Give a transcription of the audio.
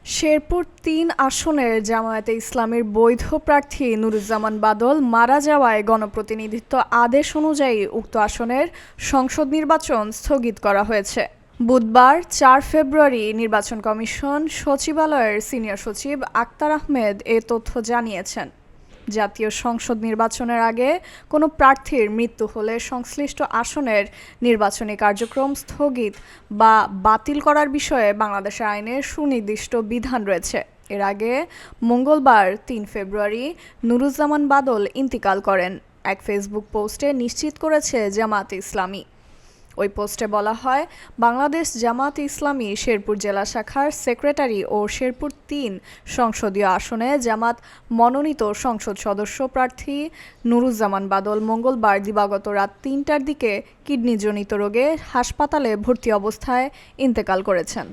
শেরপুর-৩ আসনের জামায়াতে ইসলামীর বৈধ প্রার্থী নুরুজ্জামান বাদল মারা যাওয়ায় গণপ্রতিনিধিত্ব আদেশ অনুযায়ী উক্ত আসনের সংসদ নির্বাচন স্থগিত করা হয়েছে। বুধবার ৪ ফেব্রুয়ারি নির্বাচন কমিশন সচিবালয়ের সিনিয়র সচিব আক্তার আহমেদ এ তথ্য জানিয়েছেন। জাতীয় সংসদ নির্বাচনের আগে কোনো প্রার্থীর মৃত্যু হলে সংশ্লিষ্ট আসনের নির্বাচনী কার্যক্রম স্থগিত বা বাতিল করার বিষয়ে বাংলাদেশের আইনের সুনির্দিষ্ট বিধান রয়েছে। এর আগে মঙ্গলবার ৩ ফেব্রুয়ারি নুরুজ্জামান বাদল ইন্তিকাল করেন। এক ফেসবুক পোস্টে নিশ্চিত করেছে জামায়াতে ইসলামী। ওই পোস্টে বলা হয়, বাংলাদেশ জামায়াতে ইসলামী শেরপুর জেলা শাখার সেক্রেটারি ও শেরপুর-৩ সংসদীয় আসনে জামাত মনোনীত সংসদ সদস্য প্রার্থী নুরুজ্জামান বাদল মঙ্গলবার দিবাগত রাত ৩টার দিকে কিডনিজনিত রোগে হাসপাতালে ভর্তি অবস্থায় ইন্তেকাল করেছেন।